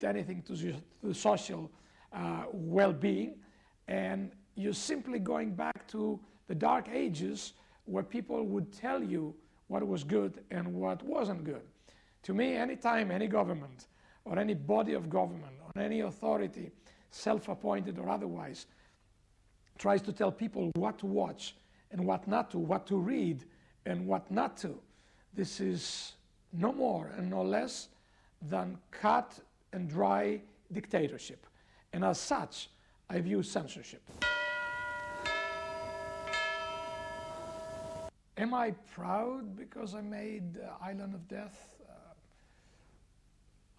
anything to the social well-being, and you're simply going back to the dark ages where people would tell you what was good and what wasn't good. To me, anytime any government or any body of government or any authority, self-appointed or otherwise, tries to tell people what to watch and what not to, what to read and what not to, this is no more and no less than cut and dry dictatorship. And as such, I view censorship. Am I proud because I made Island of Death?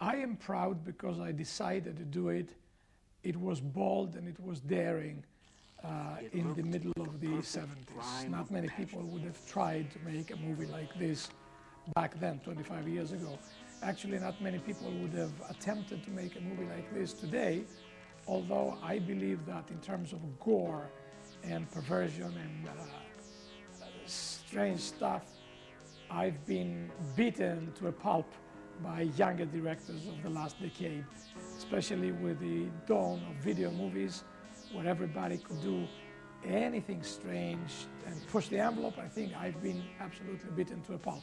I am proud because I decided to do it. It was bold and it was daring in the middle of the 70s. Not many people would have tried to make a movie like this back then, 25 years ago. Actually, not many people would have attempted to make a movie like this today, although I believe that in terms of gore and perversion and strange stuff, I've been beaten to a pulp by younger directors of the last decade, especially with the dawn of video movies, where everybody could do anything strange and push the envelope. I think I've been absolutely beaten to a pulp.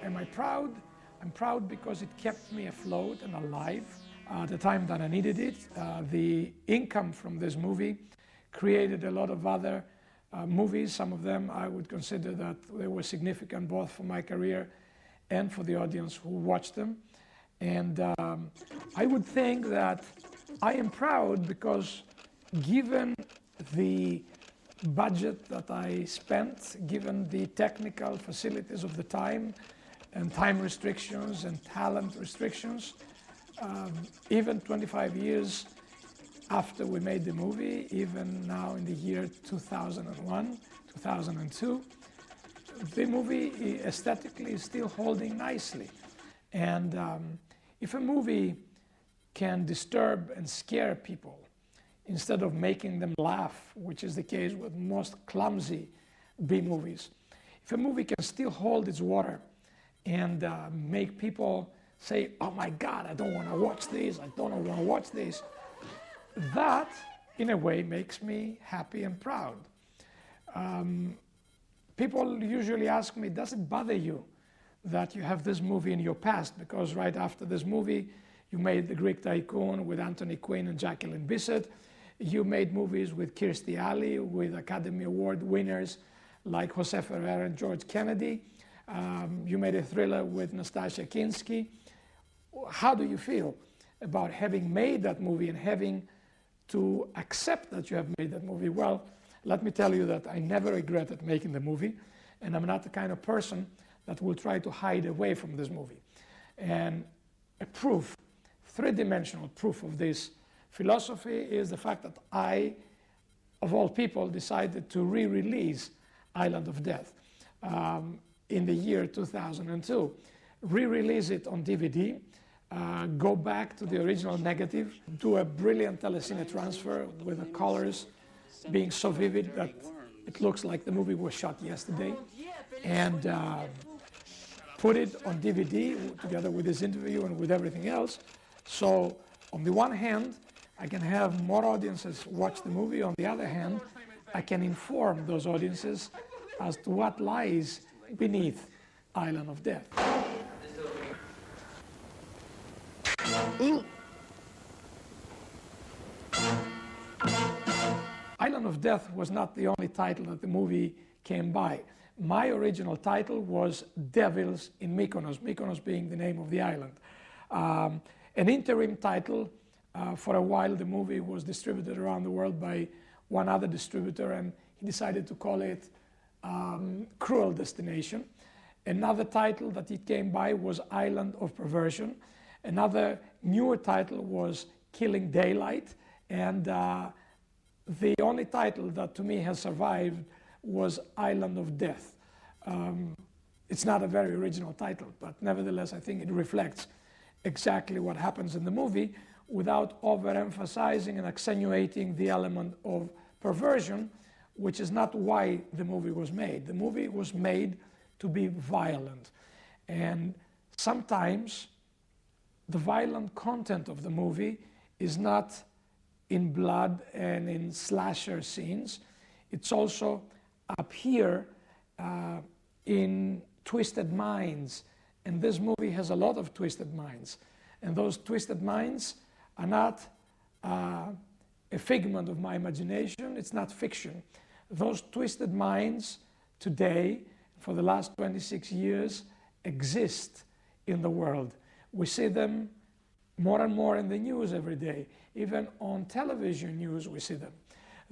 Am I proud? I'm proud because it kept me afloat and alive at the time that I needed it. The income from this movie created a lot of other movies. Some of them I would consider that they were significant both for my career and for the audience who watched them. And I would think that I am proud because given the budget that I spent, given the technical facilities of the time and time restrictions and talent restrictions, even 25 years after we made the movie, even now in the year 2001, 2002, the movie aesthetically is still holding nicely. And if a movie can disturb and scare people instead of making them laugh, which is the case with most clumsy B-movies, if a movie can still hold its water and make people say, oh my God, I don't want to watch this, I don't want to watch this, that, in a way, makes me happy and proud. People usually ask me, does it bother you that you have this movie in your past? Because right after this movie, you made The Greek Tycoon with Anthony Quinn and Jacqueline Bisset. You made movies with Kirstie Alley, with Academy Award winners like Jose Ferrer and George Kennedy. You made a thriller with Nastassja Kinski. How do you feel about having made that movie and having to accept that you have made that movie? Well, let me tell you that I never regretted making the movie, and I'm not the kind of person that will try to hide away from this movie. And a proof, three-dimensional proof of this philosophy is the fact that I, of all people, decided to re-release Island of Death in the year 2002. Re-release it on DVD, go back to the original negative, do a brilliant telecine transfer with the colors being so vivid that it looks like the movie was shot yesterday, and put it on DVD together with this interview and with everything else. So on the one hand, I can have more audiences watch the movie. On the other hand, I can inform those audiences as to what lies beneath Island of Death. Island of Death was not the only title that the movie came by. My original title was Devils in Mykonos, Mykonos being the name of the island. An interim title. For a while, the movie was distributed around the world by one other distributor, and he decided to call it Cruel Destination. Another title that it came by was Island of Perversion. Another newer title was Killing Daylight, and the only title that to me has survived was Island of Death. It's not a very original title, but nevertheless I think it reflects exactly what happens in the movie without overemphasizing and accentuating the element of perversion, which is not why the movie was made. The movie was made to be violent. And sometimes the violent content of the movie is not in blood and in slasher scenes. It's also up here in twisted minds. And this movie has a lot of twisted minds. And those twisted minds are not a figment of my imagination. It's not fiction. Those twisted minds today, for the last 26 years, exist in the world. We see them more and more in the news every day. Even on television news, we see them.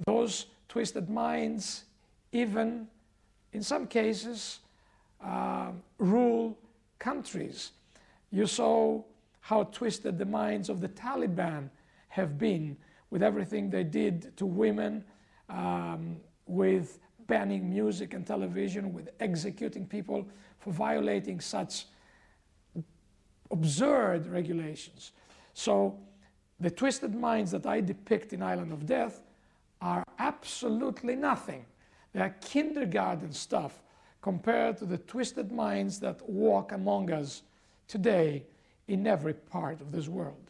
Those twisted minds, even in some cases, rule countries. You saw how twisted the minds of the Taliban have been with everything they did to women, with banning music and television, with executing people for violating such absurd regulations. So the twisted minds that I depict in Island of Death are absolutely nothing. They are kindergarten stuff compared to the twisted minds that walk among us today in every part of this world.